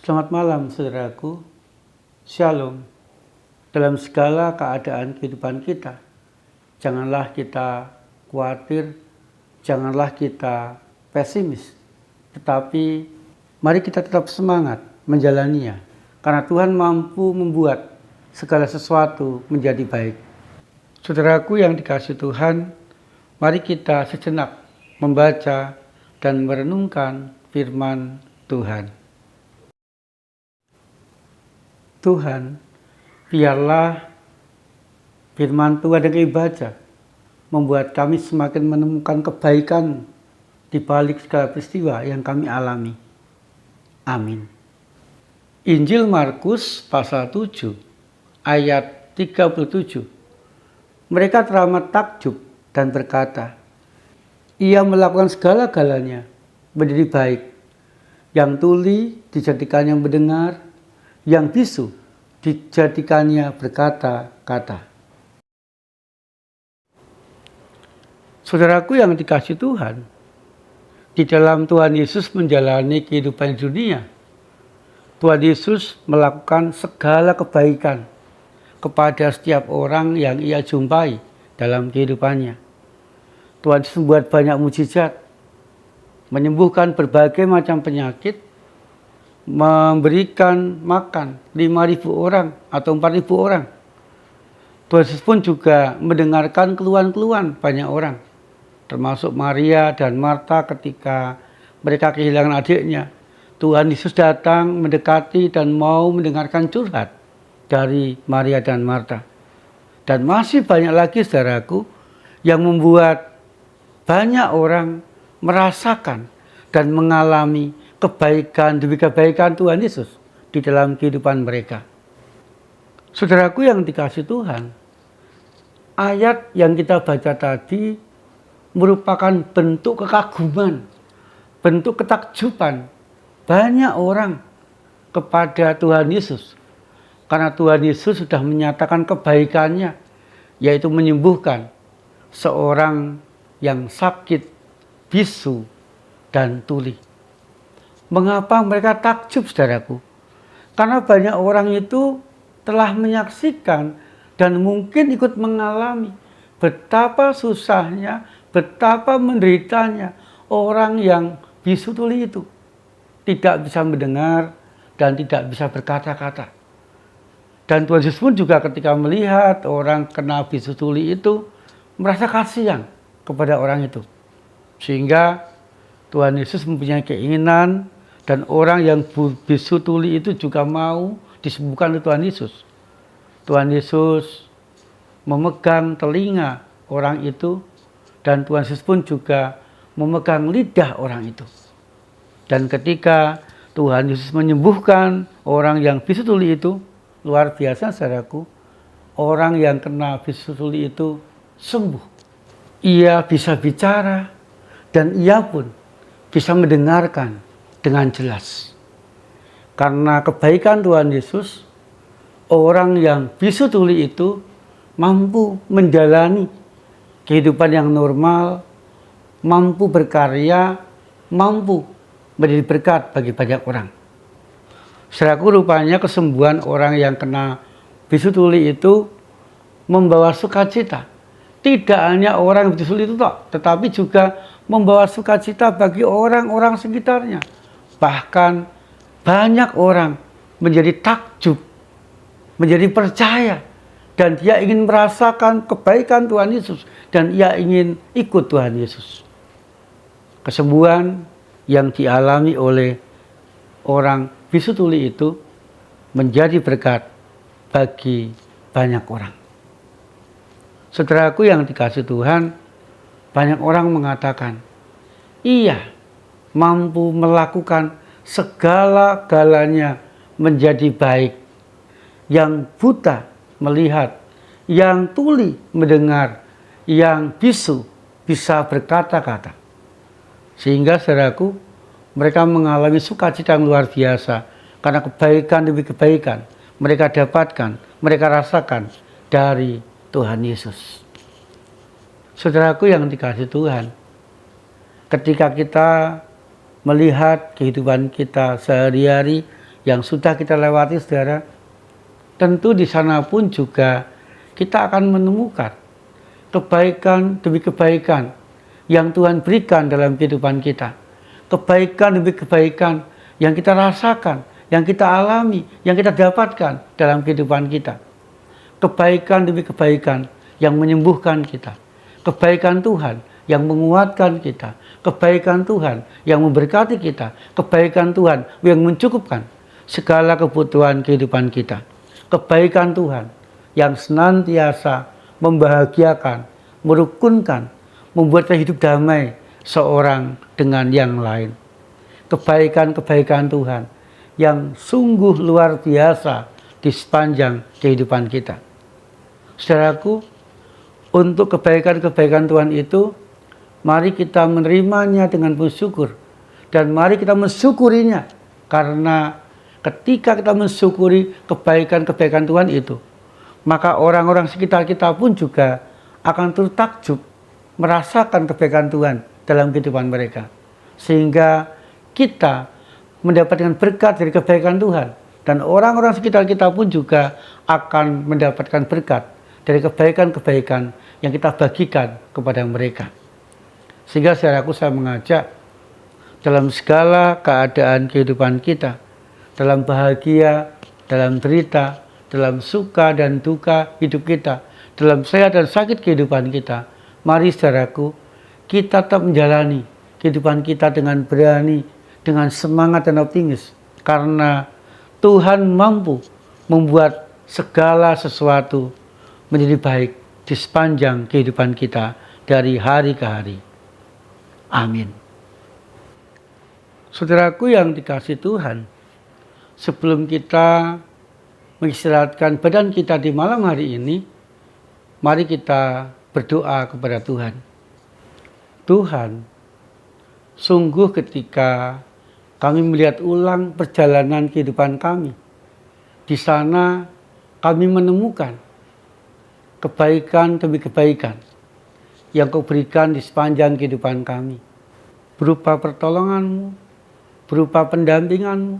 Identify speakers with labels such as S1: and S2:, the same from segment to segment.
S1: Selamat malam saudaraku, Shalom. Dalam segala keadaan kehidupan kita, janganlah kita khawatir, janganlah kita pesimis, tetapi mari kita tetap semangat menjalaninya, karena Tuhan mampu membuat segala sesuatu menjadi baik. Saudaraku yang dikasihi Tuhan, mari kita sejenak membaca dan merenungkan firman Tuhan. Tuhan, biarlah firman Tuhan yang kami baca membuat kami semakin menemukan kebaikan di balik segala peristiwa yang kami alami. Amin. Injil Markus pasal 7 ayat 37. Mereka teramat takjub dan berkata, "Ia melakukan segala-galanya menjadi baik. Yang tuli dijadikannya mendengar, yang bisu dijadikannya berkata-kata." Saudaraku yang dikasihi Tuhan, di dalam Tuhan Yesus menjalani kehidupan dunia, Tuhan Yesus melakukan segala kebaikan kepada setiap orang yang ia jumpai dalam kehidupannya. Tuhan Yesus membuat banyak mukjizat, menyembuhkan berbagai macam penyakit, memberikan makan 5.000 orang atau 4.000 orang. Tuhan Yesus pun juga mendengarkan keluhan-keluhan banyak orang, termasuk Maria dan Marta ketika mereka kehilangan adiknya. Tuhan Yesus datang mendekati dan mau mendengarkan curhat dari Maria dan Marta. Dan masih banyak lagi saudaraku yang membuat banyak orang merasakan dan mengalami kebaikan demi kebaikan Tuhan Yesus di dalam kehidupan mereka. Saudaraku yang dikasihi Tuhan, ayat yang kita baca tadi merupakan bentuk kekaguman, bentuk ketakjuban banyak orang kepada Tuhan Yesus. Karena Tuhan Yesus sudah menyatakan kebaikannya, yaitu menyembuhkan seorang yang sakit, bisu, dan tuli. Mengapa mereka takjub, saudaraku? Karena banyak orang itu telah menyaksikan dan mungkin ikut mengalami betapa susahnya, betapa menderitanya orang yang bisu tuli itu. Tidak bisa mendengar dan tidak bisa berkata-kata. Dan Tuhan Yesus pun juga ketika melihat orang kena bisu tuli itu, merasa kasihan kepada orang itu. Sehingga Tuhan Yesus mempunyai keinginan dan orang yang bisu tuli itu juga mau disembuhkan oleh Tuhan Yesus. Tuhan Yesus memegang telinga orang itu dan Tuhan Yesus pun juga memegang lidah orang itu. Dan ketika Tuhan Yesus menyembuhkan orang yang bisu tuli itu, luar biasa saudaraku, orang yang kena bisu tuli itu sembuh. Ia bisa bicara dan ia pun bisa mendengarkan dengan jelas. Karena kebaikan Tuhan Yesus, orang yang bisu tuli itu mampu menjalani kehidupan yang normal, mampu berkarya, mampu menjadi berkat bagi banyak orang. Saudaraku, rupanya kesembuhan orang yang kena bisu tuli itu membawa sukacita. Tidak hanya orang yang bisu tuli itu tetapi juga membawa sukacita bagi orang-orang sekitarnya. Bahkan banyak orang menjadi takjub, menjadi percaya, dan dia ingin merasakan kebaikan Tuhan Yesus, dan ia ingin ikut Tuhan Yesus. Kesembuhan yang dialami oleh orang bisu tuli itu menjadi berkat bagi banyak orang. Saudaraku yang dikasihi Tuhan, banyak orang mengatakan, ia mampu melakukan segala-galanya menjadi baik. Yang buta melihat, yang tuli mendengar, yang bisu bisa berkata-kata. Sehingga saudaraku, mereka mengalami sukacita yang luar biasa karena kebaikan demi kebaikan mereka dapatkan, mereka rasakan dari Tuhan Yesus. Saudaraku yang dikasihi Tuhan, ketika kita melihat kehidupan kita sehari-hari yang sudah kita lewati, saudara, tentu di sana pun juga kita akan menemukan kebaikan demi kebaikan yang Tuhan berikan dalam kehidupan kita. Kebaikan demi kebaikan yang kita rasakan, yang kita alami, yang kita dapatkan dalam kehidupan kita. Kebaikan demi kebaikan yang menyembuhkan kita. Kebaikan Tuhan yang menguatkan kita. Kebaikan Tuhan yang memberkati kita. Kebaikan Tuhan yang mencukupkan segala kebutuhan kehidupan kita. Kebaikan Tuhan yang senantiasa membahagiakan, merukunkan, membuat kita hidup damai seorang dengan yang lain. Kebaikan-kebaikan Tuhan yang sungguh luar biasa di sepanjang kehidupan kita. Saudaraku, untuk kebaikan-kebaikan Tuhan itu, mari kita menerimanya dengan bersyukur. Dan mari kita mensyukurinya. Karena ketika kita mensyukuri kebaikan-kebaikan Tuhan itu, maka orang-orang sekitar kita pun juga akan turut takjub merasakan kebaikan Tuhan dalam kehidupan mereka. Sehingga kita mendapatkan berkat dari kebaikan Tuhan. Dan orang-orang sekitar kita pun juga akan mendapatkan berkat dari kebaikan-kebaikan yang kita bagikan kepada mereka. Sehingga saudaraku, saya mengajak dalam segala keadaan kehidupan kita, dalam bahagia, dalam derita, dalam suka dan duka hidup kita, dalam sehat dan sakit kehidupan kita, mari saudaraku, kita tetap menjalani kehidupan kita dengan berani, dengan semangat dan optimis. Karena Tuhan mampu membuat segala sesuatu menjadi baik di sepanjang kehidupan kita dari hari ke hari. Amin. Saudaraku yang dikasihi Tuhan, sebelum kita mengistirahatkan badan kita di malam hari ini, mari kita berdoa kepada Tuhan. Tuhan, sungguh ketika kami melihat ulang perjalanan kehidupan kami, di sana kami menemukan kebaikan demi kebaikan yang Kau berikan di sepanjang kehidupan kami. Berupa pertolongan-Mu, berupa pendampingan-Mu,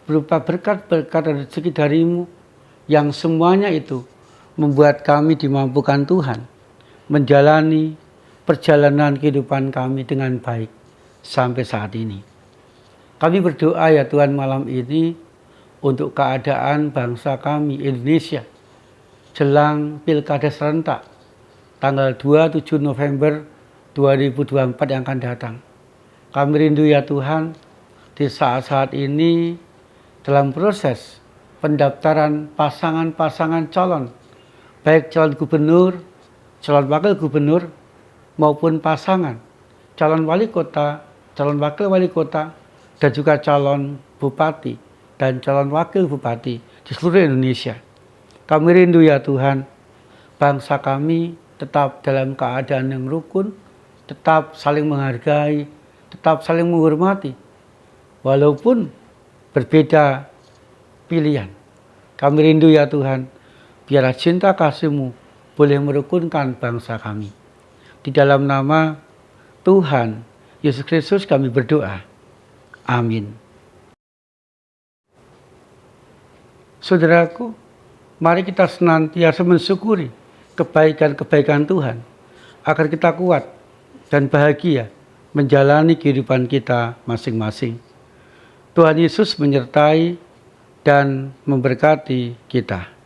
S1: berupa berkat-berkat dan rezeki dari-Mu, yang semuanya itu membuat kami dimampukan Tuhan menjalani perjalanan kehidupan kami dengan baik sampai saat ini. Kami berdoa ya Tuhan malam ini untuk keadaan bangsa kami Indonesia jelang Pilkada serentak tanggal 27 November 2024 yang akan datang. Kami rindu ya Tuhan di saat-saat ini dalam proses pendaftaran pasangan-pasangan calon, baik calon gubernur, calon wakil gubernur, maupun pasangan calon wali kota, calon wakil wali kota, dan juga calon bupati dan calon wakil bupati di seluruh Indonesia. Kami rindu ya Tuhan, bangsa kami tetap dalam keadaan yang rukun, tetap saling menghargai, tetap saling menghormati, walaupun berbeda pilihan. Kami rindu ya Tuhan, biarlah cinta kasih-Mu boleh merukunkan bangsa kami. Di dalam nama Tuhan Yesus Kristus kami berdoa. Amin. Saudaraku, mari kita senantiasa mensyukuri kebaikan-kebaikan Tuhan, agar kita kuat dan bahagia menjalani kehidupan kita masing-masing. Tuhan Yesus menyertai dan memberkati kita.